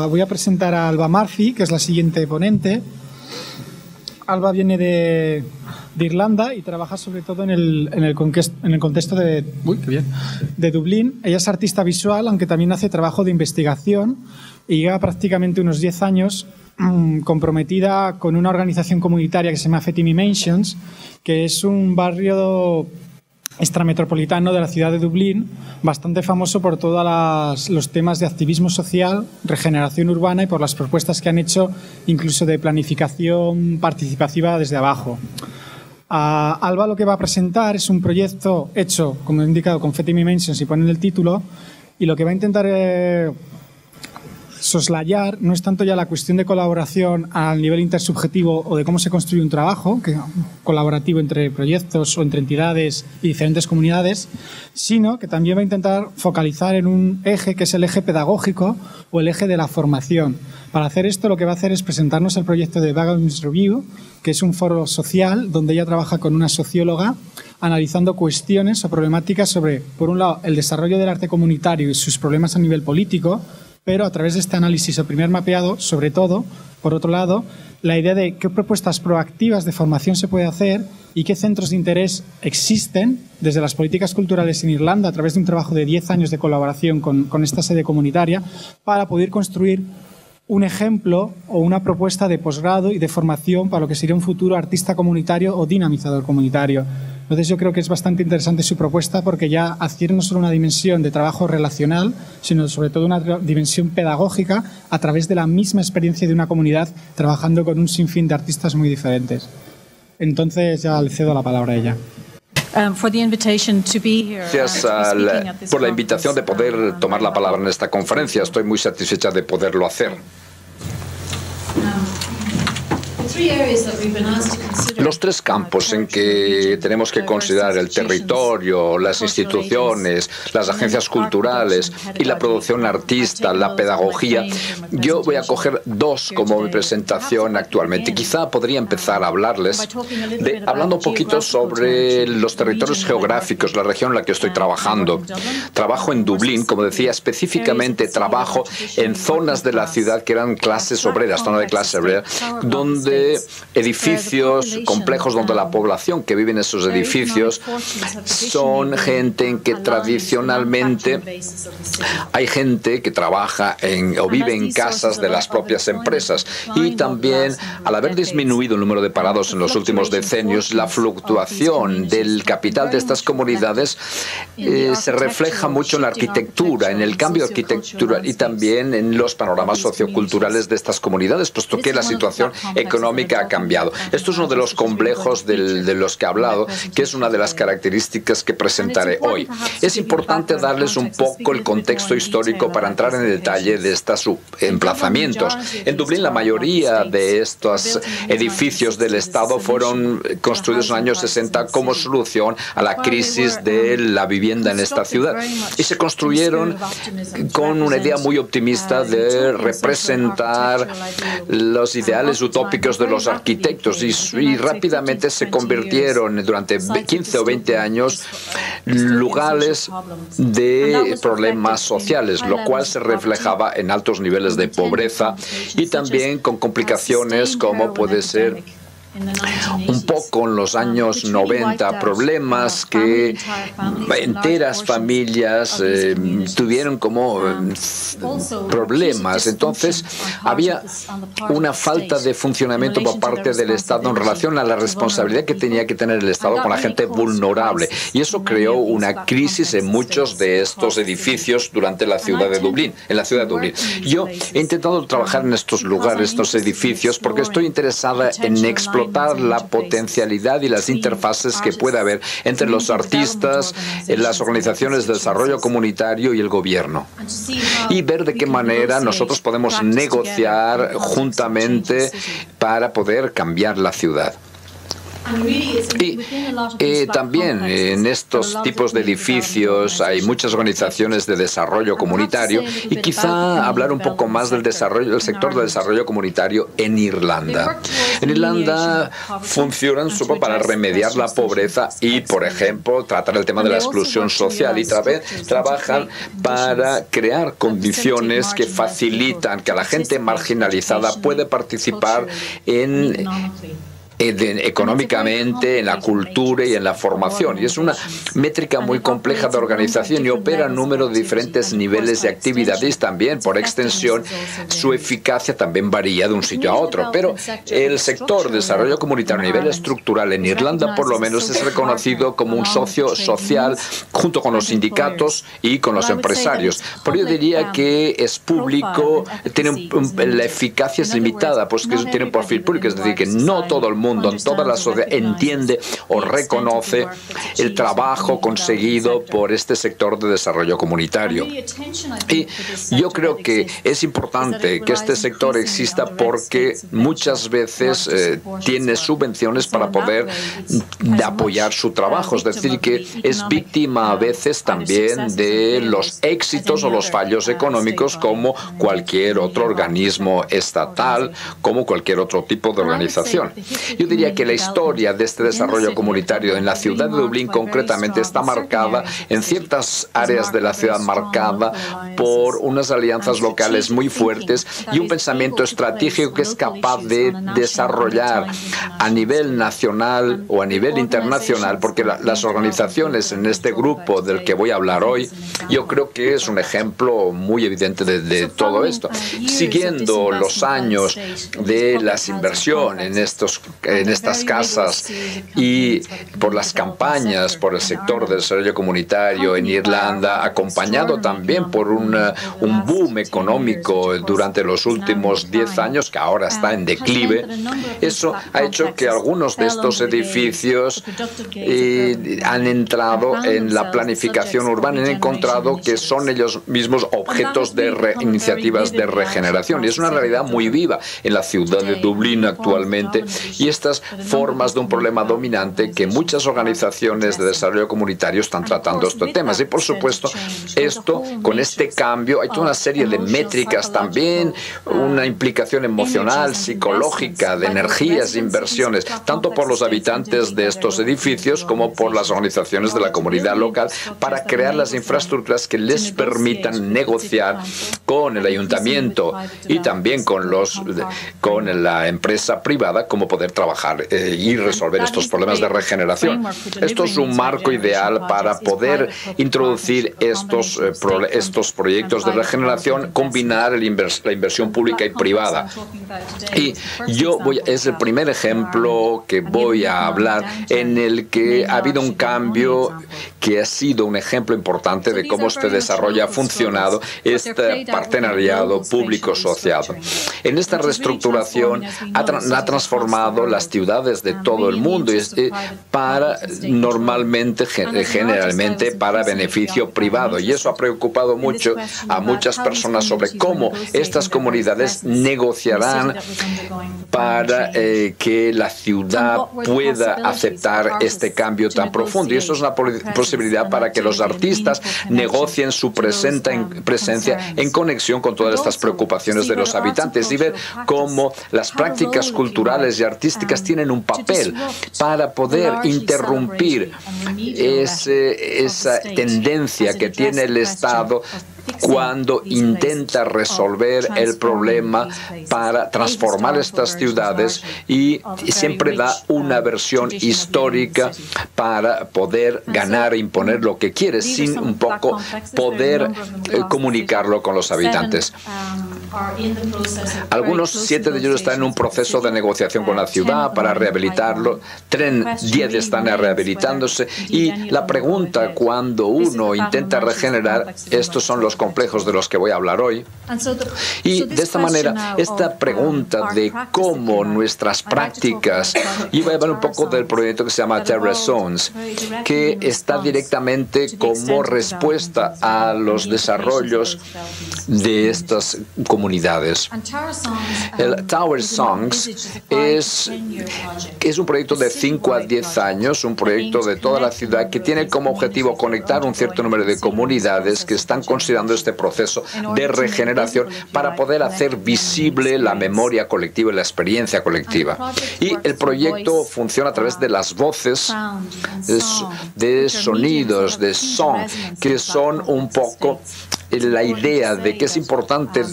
voy a presentar a Alba Murphy, que es la siguiente ponente. Alba viene de Irlanda y trabaja sobre todo en el contexto de Dublín. Ella es artista visual, aunque también hace trabajo de investigación y lleva prácticamente unos 10 años comprometida con una organización comunitaria que se llama Fetimi Mansions, que es un barrio extrametropolitano de la ciudad de Dublín, bastante famoso por todos los temas de activismo social, regeneración urbana y por las propuestas que han hecho incluso de planificación participativa desde abajo. Alba lo que va a presentar es un proyecto hecho, como he indicado, con Fetimi Mansions y pone en el título, y lo que va a intentar soslayar no es tanto ya la cuestión de colaboración al nivel intersubjetivo o de cómo se construye un trabajo colaborativo entre proyectos o entre entidades y diferentes comunidades, sino que también va a intentar focalizar en un eje que es el eje pedagógico o el eje de la formación. Para hacer esto lo que va a hacer es presentarnos el proyecto de Values Review, que es un foro social donde ella trabaja con una socióloga analizando cuestiones o problemáticas sobre, por un lado, el desarrollo del arte comunitario y sus problemas a nivel político, pero a través de este análisis o primer mapeado, sobre todo, por otro lado, la idea de qué propuestas proactivas de formación se puede hacer y qué centros de interés existen desde las políticas culturales en Irlanda a través de un trabajo de 10 años de colaboración con esta sede comunitaria para poder construir un ejemplo o una propuesta de posgrado y de formación para lo que sería un futuro artista comunitario o dinamizador comunitario. Entonces yo creo que es bastante interesante su propuesta porque ya adquiere no solo una dimensión de trabajo relacional, sino sobre todo una dimensión pedagógica a través de la misma experiencia de una comunidad trabajando con un sinfín de artistas muy diferentes. Entonces ya le cedo la palabra a ella. Gracias por la invitación de poder tomar la palabra en esta conferencia. Estoy muy satisfecha de poderlo hacer. Los tres campos en que tenemos que considerar el territorio, las instituciones, las agencias culturales y la producción artista, la pedagogía, yo voy a coger dos como mi presentación actualmente. Quizá podría empezar a hablarles hablando un poquito sobre los territorios geográficos, la región en la que estoy trabajando. Trabajo en Dublín, como decía, específicamente trabajo en zonas de la ciudad que eran clases obreras, zona de clase obrera, donde edificios, complejos donde la población que vive en esos edificios son gente en que tradicionalmente hay gente que trabaja o vive en casas de las propias empresas. Y también, al haber disminuido el número de parados en los últimos decenios, la fluctuación del capital de estas comunidades se refleja mucho en la arquitectura, en el cambio de arquitectura y también en los panoramas socioculturales de estas comunidades, puesto que la situación económica ha cambiado. Esto es uno de los complejos de los que he hablado, que es una de las características que presentaré hoy. Es importante darles un poco el contexto histórico para entrar en detalle de estos emplazamientos. En Dublín, la mayoría de estos edificios del Estado fueron construidos en los años 60 como solución a la crisis de la vivienda en esta ciudad. Y se construyeron con una idea muy optimista de representar los ideales utópicos de los arquitectos y rápidamente se convirtieron durante 15 o 20 años lugares de problemas sociales, lo cual se reflejaba en altos niveles de pobreza y también con complicaciones como puede ser un poco en los años 90, problemas que enteras familias tuvieron como problemas. Entonces, había una falta de funcionamiento por parte del Estado en relación a la responsabilidad que tenía que tener el Estado con la gente vulnerable. Y eso creó una crisis en muchos de estos edificios durante la ciudad de Dublín, en la ciudad de Dublín. Yo he intentado trabajar en estos lugares, estos edificios, porque estoy interesada en explotar la potencialidad y las interfaces que puede haber entre los artistas, las organizaciones de desarrollo comunitario y el gobierno. Y ver de qué manera nosotros podemos negociar juntamente para poder cambiar la ciudad. Y también en estos tipos de edificios hay muchas organizaciones de desarrollo comunitario y quizá hablar un poco más del sector de desarrollo comunitario en Irlanda. En Irlanda funcionan solo para remediar la pobreza y, por ejemplo, tratar el tema de la exclusión social, y trabajan para crear condiciones que facilitan que la gente marginalizada pueda participar económicamente, en la cultura y en la formación. Y es una métrica muy compleja de organización y opera en número de diferentes niveles de actividades también. Por extensión, su eficacia también varía de un sitio a otro. Pero el sector de desarrollo comunitario a nivel estructural en Irlanda, por lo menos, es reconocido como un socio social junto con los sindicatos y con los empresarios. Pero yo diría que es público, la eficacia es limitada, pues que tiene un perfil público, es decir, que no todo el mundo en toda la sociedad entiende o reconoce el trabajo conseguido por este sector de desarrollo comunitario. Y yo creo que es importante que este sector exista porque muchas veces tiene subvenciones para poder apoyar su trabajo. Es decir, que es víctima a veces también de los éxitos o los fallos económicos como cualquier otro organismo estatal, como cualquier otro tipo de organización. Yo diría que la historia de este desarrollo comunitario en la ciudad de Dublín concretamente está marcada en ciertas áreas de la ciudad, marcada por unas alianzas locales muy fuertes y un pensamiento estratégico que es capaz de desarrollar a nivel nacional o a nivel internacional, porque las organizaciones en este grupo del que voy a hablar hoy, yo creo que es un ejemplo muy evidente de todo esto. Siguiendo los años de las inversiones en estas casas y por las campañas por el sector del desarrollo comunitario en Irlanda, acompañado también por un boom económico durante los últimos 10 años, que ahora está en declive, eso ha hecho que algunos de estos edificios han entrado en la planificación urbana y han encontrado que son ellos mismos objetos de iniciativas de regeneración. Y es una realidad muy viva en la ciudad de Dublín actualmente, y estas formas de un problema dominante que muchas organizaciones de desarrollo comunitario están tratando estos temas. Y por supuesto, con este cambio hay toda una serie de métricas también, una implicación emocional, psicológica, de energías, de inversiones, tanto por los habitantes de estos edificios como por las organizaciones de la comunidad local, para crear las infraestructuras que les permitan negociar con el ayuntamiento y también con la empresa privada cómo poder trabajar y resolver estos problemas de regeneración. Esto es un marco ideal para poder introducir estos proyectos de regeneración, combinar la inversión pública y privada. Y es el primer ejemplo que voy a hablar en el que ha habido un cambio que ha sido un ejemplo importante de cómo este desarrollo ha funcionado, este partenariado público-social. En esta reestructuración ha transformado las ciudades de todo el mundo generalmente para beneficio privado, y eso ha preocupado mucho a muchas personas sobre cómo estas comunidades negociarán para que la ciudad pueda aceptar este cambio tan profundo. Y eso es una posibilidad para que los artistas negocien su presencia en conexión con todas estas preocupaciones de los habitantes, y ver cómo las prácticas culturales y artísticas tienen un papel para poder interrumpir esa tendencia que tiene el Estado cuando intenta resolver el problema para transformar estas ciudades, y siempre da una versión histórica para poder ganar e imponer lo que quiere sin un poco poder comunicarlo con los habitantes. Algunos, 7 de ellos, están en un proceso de negociación con la ciudad para rehabilitarlo, 10 están rehabilitándose, y la pregunta cuando uno intenta regenerar, estos son los complejos de los que voy a hablar hoy. Y de esta manera, esta pregunta de cómo nuestras prácticas, y voy a hablar un poco del proyecto que se llama Terrace Zones, que está directamente como respuesta a los desarrollos de estas comunidades comunidades. El Tower Songs es un proyecto de 5 a 10 años, un proyecto de toda la ciudad que tiene como objetivo conectar un cierto número de comunidades que están considerando este proceso de regeneración para poder hacer visible la memoria colectiva y la experiencia colectiva. Y el proyecto funciona a través de las voces, de sonidos, de son, que son un poco la idea de que es importante